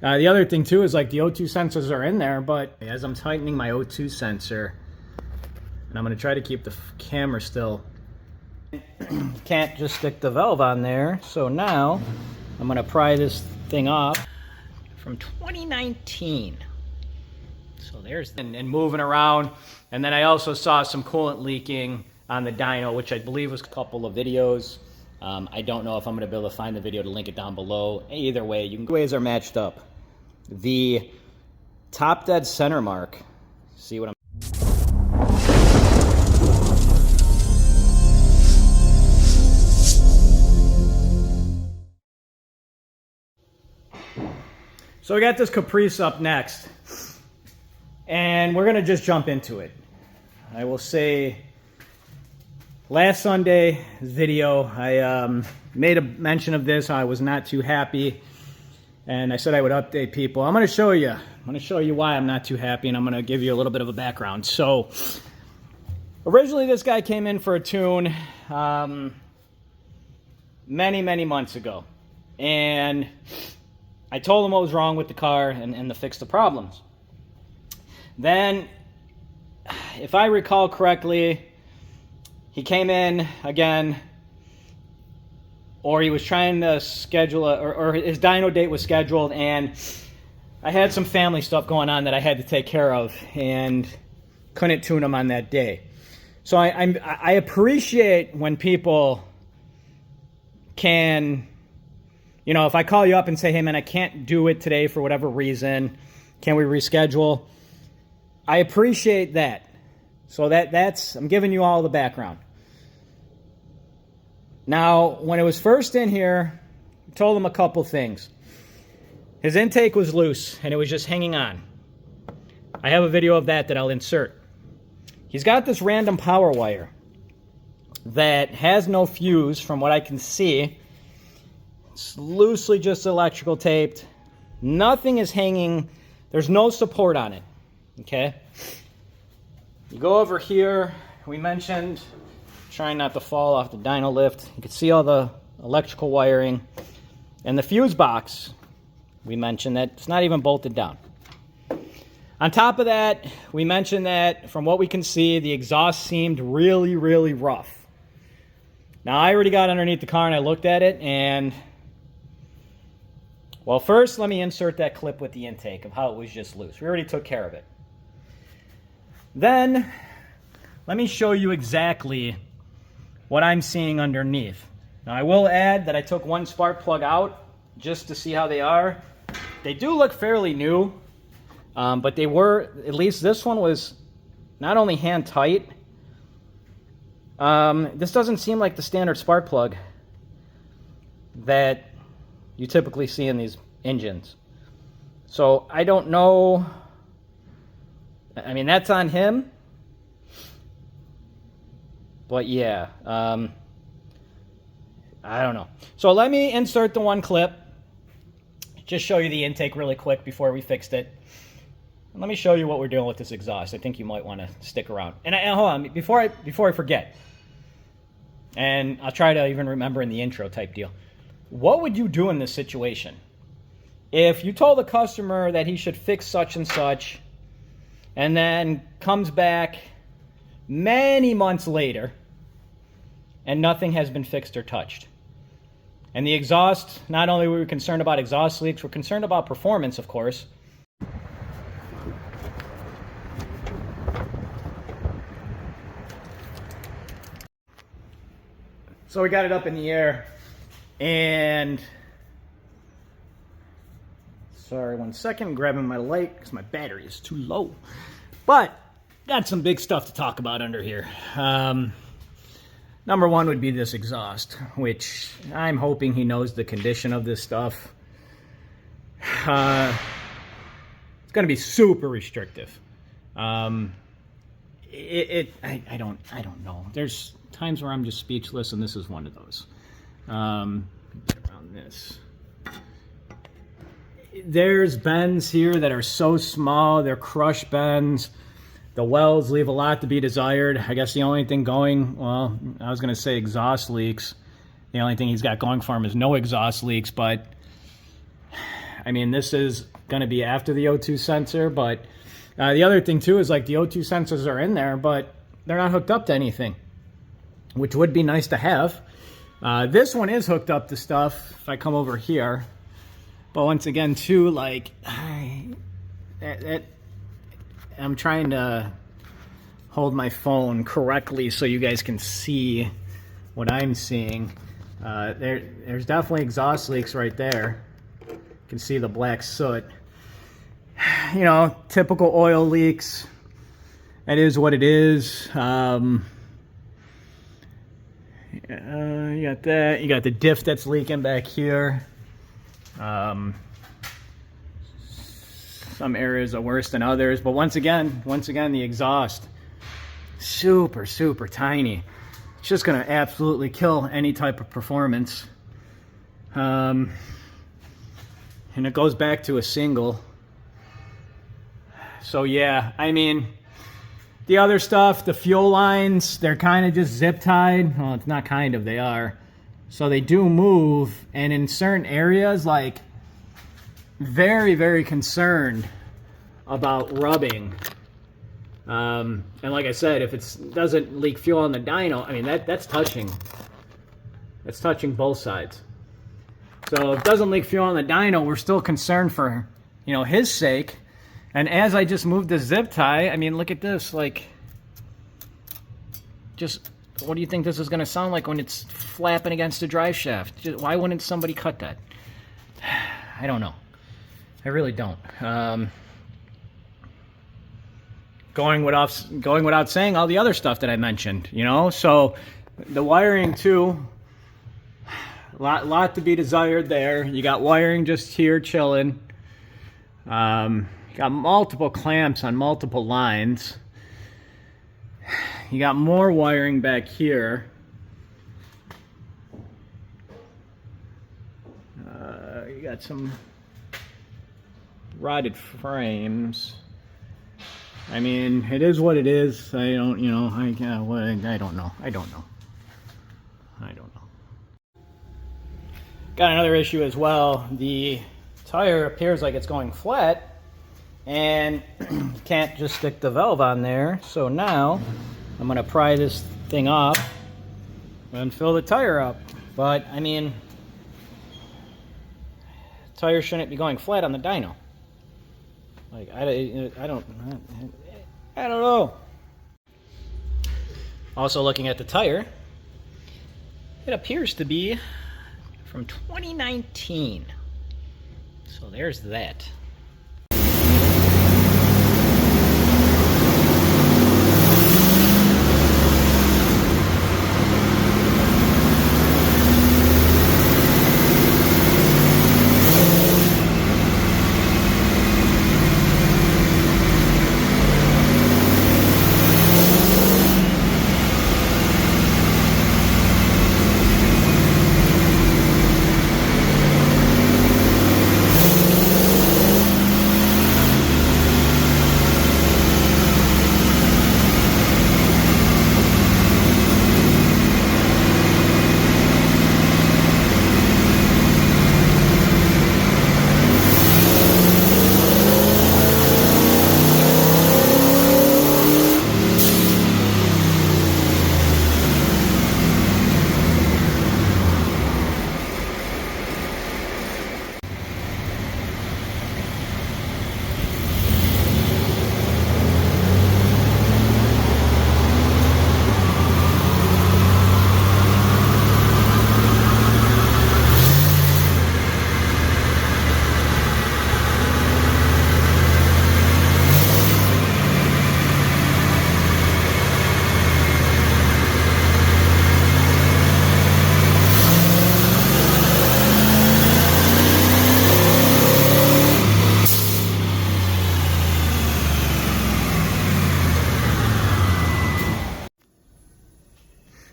The other thing too is like the O2 sensors are in there, but as I'm tightening my O2 sensor, and I'm going to try to keep the camera still, can't just stick the valve on there. So now I'm going to pry this thing off from 2019. So there's and moving around. And then I also saw some coolant leaking on the dyno, which I believe was a couple of videos. I don't know if I'm going to be able to find the video to link it down below. Either way, you can ways are matched up. The top dead center mark. See what I'm. So we got this Caprice up next, and we're gonna just jump into it. I will say, last Sunday's video, I made a mention of this. I was not too happy, and I said I would update people. I'm gonna show you. I'm gonna show you why I'm not too happy, and I'm gonna give you a little bit of a background. So, originally this guy came in for a tune many months ago, and I told him what was wrong with the car and to fix the problems. Then, if I recall correctly, he came in again, or he was trying to schedule, or his dyno date was scheduled, and I had some family stuff going on that I had to take care of, and couldn't tune him on that day. So I appreciate when people can, you know, if I call you up and say, hey man, I can't do it today for whatever reason, can we reschedule? I appreciate that. So that's, I'm giving you all the background. Now, when it was first in here, I told him a couple things. His intake was loose and it was just hanging on. I have a video of that I'll insert. He's got this random power wire that has no fuse from what I can see. It's loosely just electrical taped. Nothing is hanging. There's no support on it. Okay? You go over here. We mentioned trying not to fall off the dyno lift. You can see all the electrical wiring. And the fuse box, we mentioned that it's not even bolted down. On top of that, we mentioned that from what we can see, the exhaust seemed really rough. Now, I already got underneath the car and I looked at it, and well, first, let me insert that clip with the intake of how it was just loose. We already took care of it. Then, let me show you exactly what I'm seeing underneath. Now, I will add that I took one spark plug out just to see how they are. They do look fairly new, but they were, at least this one was not only hand tight. This doesn't seem like the standard spark plug that you typically see in these engines. So I don't know. I mean, that's on him. But yeah, I don't know. So let me insert the one clip. Just show you the intake really quick before we fixed it. And let me show you what we're doing with this exhaust. I think you might want to stick around. And hold on, before I forget. And I'll try to even remember in the intro type deal. What would you do in this situation? If you told the customer that he should fix such and such, and then comes back many months later, and nothing has been fixed or touched. And the exhaust, not only were we concerned about exhaust leaks, we're concerned about performance, of course. So we got it up in the air, and sorry, 1 second, grabbing my light because my battery is too low. But got some big stuff to talk about under here. Number one would be this exhaust, which I'm hoping he knows the condition of this stuff. It's going to be super restrictive. I don't know. There's times where I'm just speechless, and this is one of those. Get around this. There's bends here that are so small, they're crush bends. The welds leave a lot to be desired. I guess the only thing going, well, I was going to say exhaust leaks. The only thing he's got going for him is no exhaust leaks, but I mean, this is going to be after the O2 sensor, but the other thing too is like the O2 sensors are in there, but they're not hooked up to anything, which would be nice to have. This one is hooked up to stuff if I come over here. But once again, too, like, I'm trying to hold my phone correctly so you guys can see what I'm seeing. There's definitely exhaust leaks right there. You can see the black soot. You know, typical oil leaks. That is what it is. You got that. You got the diff that's leaking back here. Some areas are worse than others, but once again, the exhaust, super tiny. It's just gonna absolutely kill any type of performance. And it goes back to a single. So yeah, I mean, the other stuff, the fuel lines, they're kind of just zip tied. Well, it's not kind of, they are. So they do move, and in certain areas, like, very concerned about rubbing. And like I said, if it doesn't leak fuel on the dyno, I mean, that's touching both sides. So if it doesn't leak fuel on the dyno, we're still concerned for, you know, his sake. And as I just moved the zip tie, I mean, look at this, like, just, what do you think this is going to sound like when it's flapping against the drive shaft? Why wouldn't somebody cut that? I don't know. I really don't. Going without saying all the other stuff that I mentioned, you know? So the wiring too, lot to be desired there. You got wiring just here chilling. You got multiple clamps on multiple lines. You got more wiring back here. You got some rotted frames. I mean, it is what it is. I don't, you know, I don't know. Got another issue as well. The tire appears like it's going flat, and can't just stick the valve on there. So now I'm gonna pry this thing off and fill the tire up. But I mean, the tire shouldn't be going flat on the dyno. Like, I don't know. Also looking at the tire, it appears to be from 2019. So there's that.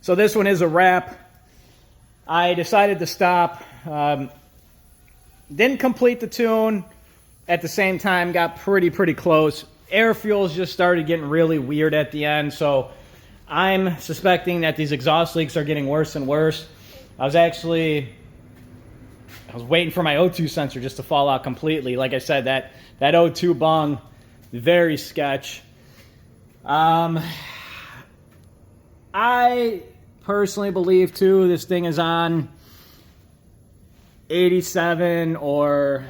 So this one is a wrap. I decided to stop. Didn't complete the tune. At the same time, got pretty close. Air fuels just started getting really weird at the end. So I'm suspecting that these exhaust leaks are getting worse and worse. I was actually I was waiting for my O2 sensor just to fall out completely. Like I said, that O2 bung, very sketch. I personally believe too this thing is on 87 or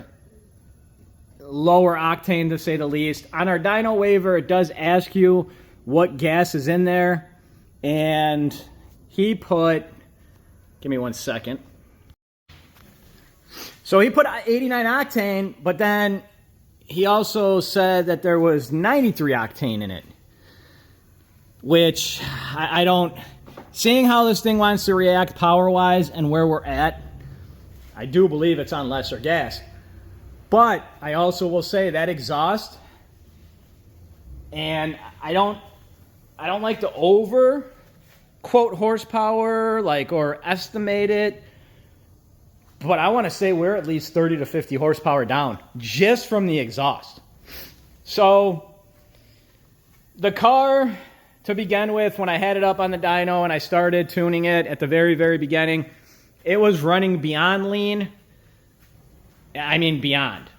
lower octane, to say the least. On our dyno waiver, it does ask you what gas is in there, and he put, give me 1 second. So he put 89 octane, but then he also said that there was 93 octane in it, which I don't, seeing how this thing wants to react power-wise and where we're at, I do believe it's on lesser gas. But I also will say that exhaust, and I don't like to over quote horsepower, like, or estimate it, but I want to say we're at least 30 to 50 horsepower down just from the exhaust. So the car, to begin with, when I had it up on the dyno and I started tuning it at the very, very beginning, it was running beyond lean. I mean, beyond.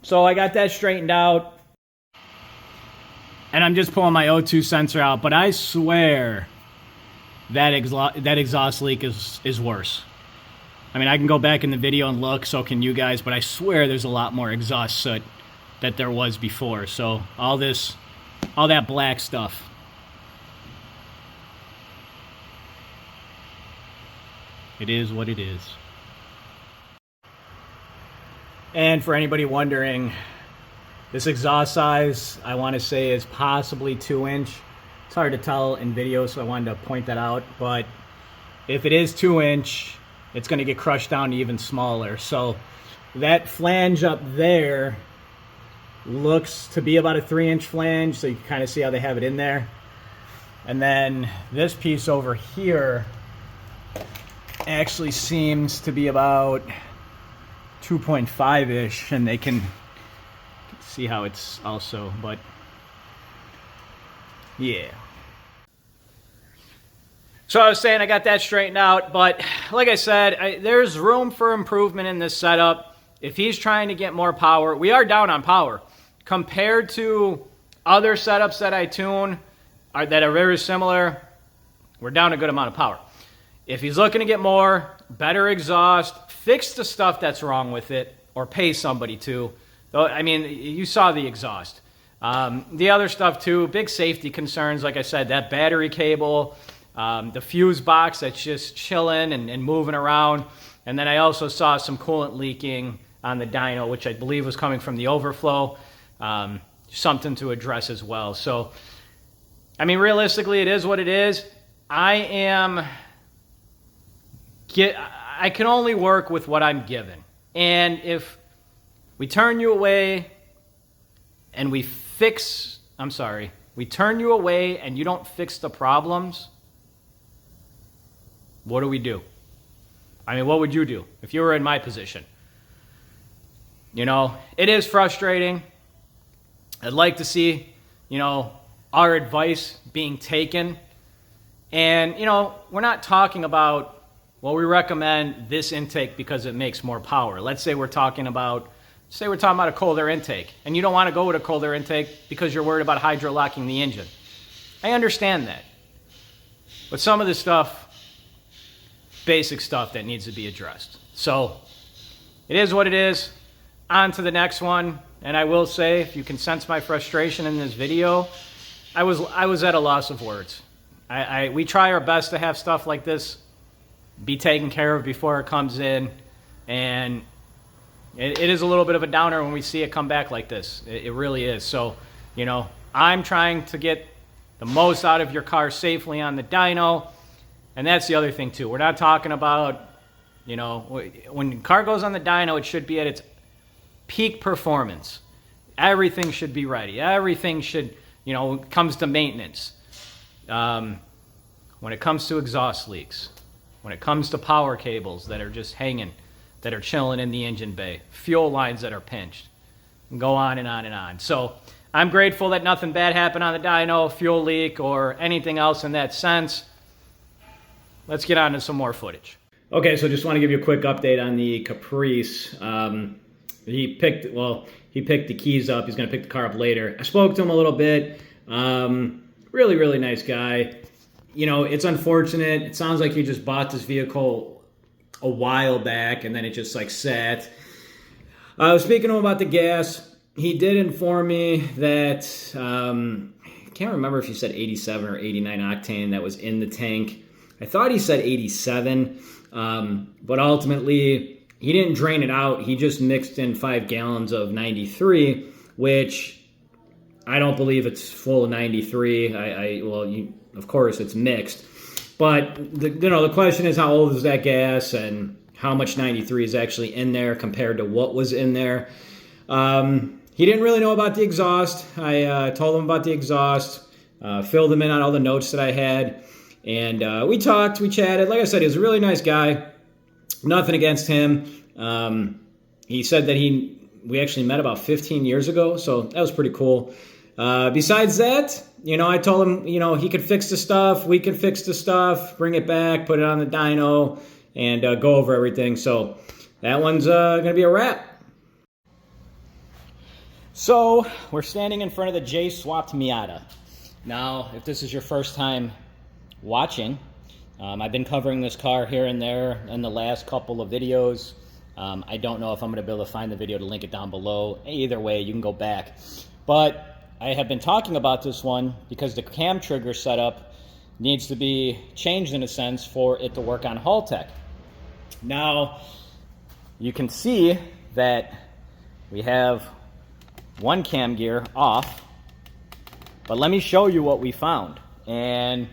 So I got that straightened out. And I'm just pulling my O2 sensor out, but I swear that exhaust leak is worse. I mean, I can go back in the video and look, so can you guys, but I swear there's a lot more exhaust soot that there was before. So all that black stuff. It is what it is. And for anybody wondering, this exhaust size, I want to say, is possibly 2-inch. It's hard to tell in video, so I wanted to point that out. But if it is 2-inch, it's going to get crushed down to even smaller. So that flange up there looks to be about a 3-inch flange, so you can kind of see how they have it in there. And then this piece over here actually seems to be about 2.5-ish, and they can see how it's also, but yeah. So I was saying I got that straightened out, but like I said, there's room for improvement in this setup. If he's trying to get more power, we are down on power. Compared to other setups that I tune that are very similar, we're down a good amount of power. If he's looking to get more, better exhaust, fix the stuff that's wrong with it, or pay somebody to. I mean, you saw the exhaust. The other stuff too, big safety concerns, like I said, that battery cable, the fuse box that's just chilling and moving around. And then I also saw some coolant leaking on the dyno, which I believe was coming from the overflow. Something to address as well. So, I mean, realistically, it is what it is. I can only work with what I'm given. And if we turn you away and we turn you away and you don't fix the problems, what do we do? I mean, what would you do if you were in my position? You know, it is frustrating. I'd like to see, you know, our advice being taken. And, you know, we're not talking about, well, we recommend this intake because it makes more power. Let's say we're talking about a cold air intake, and you don't want to go with a cold air intake because you're worried about hydro-locking the engine. I understand that. But some of this stuff, basic stuff that needs to be addressed. So, it is what it is. On to the next one. And I will say, if you can sense my frustration in this video, I was at a loss of words. We try our best to have stuff like this be taken care of before it comes in, and it is a little bit of a downer when we see it come back like this. It really is. So, you know, I'm trying to get the most out of your car safely on the dyno, and that's the other thing too. We're not talking about, you know, when the car goes on the dyno, it should be at its peak performance. Everything should be ready. Everything should, you know, comes to maintenance. When it comes to exhaust leaks, when it comes to power cables that are just hanging, that are chilling in the engine bay, fuel lines that are pinched, and go on and on and on. So I'm grateful that nothing bad happened on the dyno, fuel leak, or anything else in that sense. Let's get on to some more footage. Okay, so just want to give you a quick update on the Caprice. He picked the keys up. He's going to pick the car up later. I spoke to him a little bit. Really, really nice guy. You know, it's unfortunate. It sounds like he just bought this vehicle a while back and then it just like sat. I was speaking to him about the gas. He did inform me that, I can't remember if he said 87 or 89 octane that was in the tank. I thought he said 87, but ultimately he didn't drain it out. He just mixed in 5 gallons of 93, which I don't believe it's full of 93. Of course it's mixed, but the question is how old is that gas and how much 93 is actually in there compared to what was in there. He didn't really know about the exhaust. I told him about the exhaust, filled him in on all the notes that I had. And we talked, we chatted. Like I said, he was a really nice guy. Nothing against him. He said that we actually met about 15 years ago, so that was pretty cool. Besides that, I told him, he could fix the stuff, we could fix the stuff, bring it back, put it on the dyno, and go over everything. So that one's going to be a wrap. So we're standing in front of the J-Swapped Miata. Now, if this is your first time watching, I've been covering this car here and there in the last couple of videos. I don't know if I'm going to be able to find the video to link it down below. Either way, you can go back. But I have been talking about this one because the cam trigger setup needs to be changed in a sense for it to work on Haltech. Now, you can see that we have one cam gear off, but let me show you what we found. And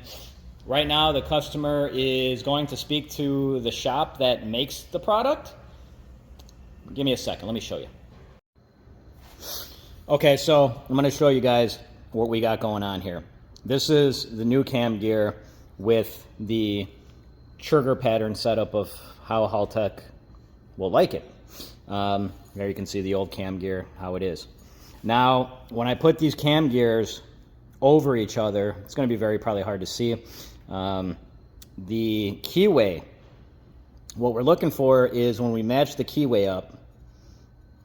right now the customer is going to speak to the shop that makes the product. Give me a second, let me show you. Okay, so I'm going to show you guys what we got going on here. This is the new cam gear with the trigger pattern setup of how Haltech will like it. There you can see the old cam gear, how it is. Now, when I put these cam gears over each other, it's going to be probably hard to see. The keyway, what we're looking for is when we match the keyway up,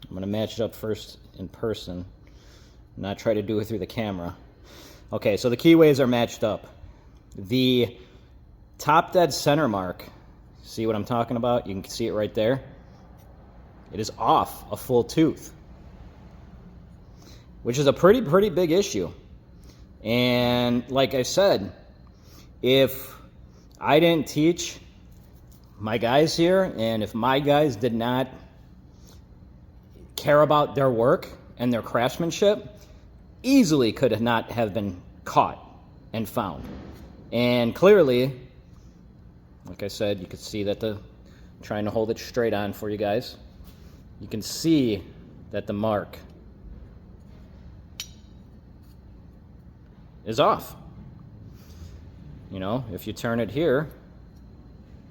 I'm going to match it up first in person, not try to do it through the camera. Okay, so the keyways are matched up. The top dead center mark, see what I'm talking about? You can see it right there. It is off a full tooth, which is a pretty big issue. And like I said, if I didn't teach my guys here, and if my guys did not care about their work and their craftsmanship, easily could not have been caught and found. And clearly, like I said, you can see that I'm trying to hold it straight on for you guys. You can see that the mark is off. If you turn it here,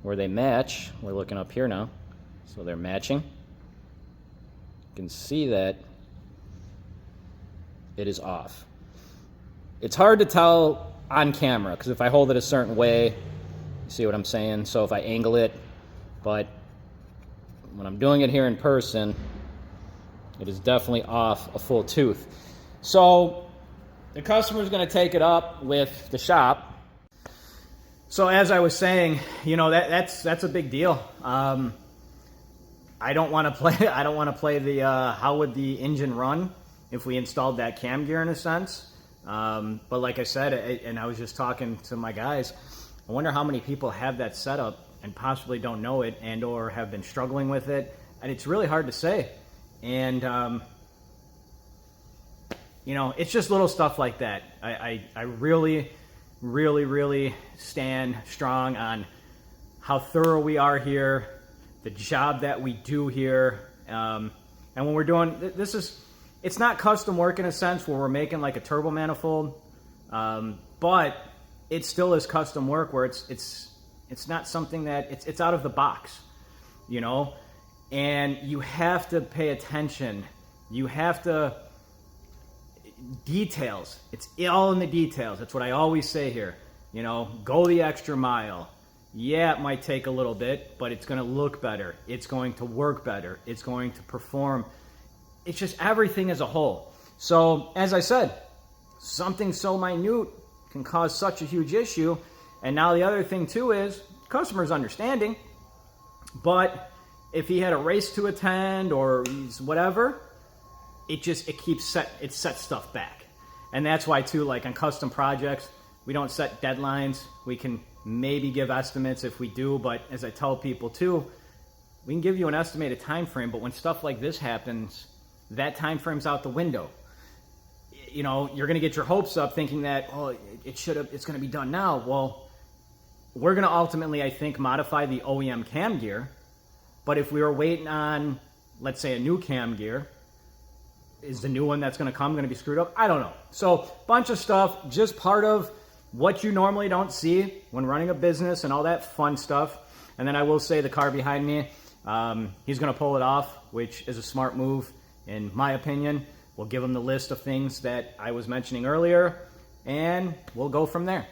where they match, we're looking up here now, so they're matching. You can see that it is off. It's hard to tell on camera, because if I hold it a certain way, you see what I'm saying? So if I angle it, but when I'm doing it here in person, it is definitely off a full tooth. So the customer is going to take it up with the shop. So as I was saying, that's a big deal. I don't want to play the how would the engine run if we installed that cam gear in a sense. But like I said, and I was just talking to my guys, I wonder how many people have that setup and possibly don't know it and or have been struggling with it. And it's really hard to say. And, it's just little stuff like that. I really, really, really stand strong on how thorough we are here, the job that we do here. And when we're doing, it's not custom work in a sense where we're making like a turbo manifold, but it still is custom work where it's not something that it's out of the box, and you have to pay attention. You have to, details. It's all in the details. That's what I always say here. Go the extra mile. Yeah, it might take a little bit, but it's going to look better. It's going to work better. It's going to perform. It's just everything as a whole. So, as I said, something so minute can cause such a huge issue. And now the other thing too is customer's understanding, but if he had a race to attend or he's whatever, it sets stuff back. And that's why too, like on custom projects, we don't set deadlines. We can maybe give estimates if we do, but as I tell people too, we can give you an estimated time frame, but when stuff like this happens, that time frame's out the window. You know, you're going to get your hopes up thinking that, oh, it's going to be done now. Well, we're going to ultimately, I think, modify the OEM cam gear. But if we were waiting on, let's say, a new cam gear, is the new one that's going to come going to be screwed up? I don't know. So, bunch of stuff, just part of what you normally don't see when running a business and all that fun stuff. And then I will say the car behind me, he's going to pull it off, which is a smart move, in my opinion. We'll give him the list of things that I was mentioning earlier, and we'll go from there.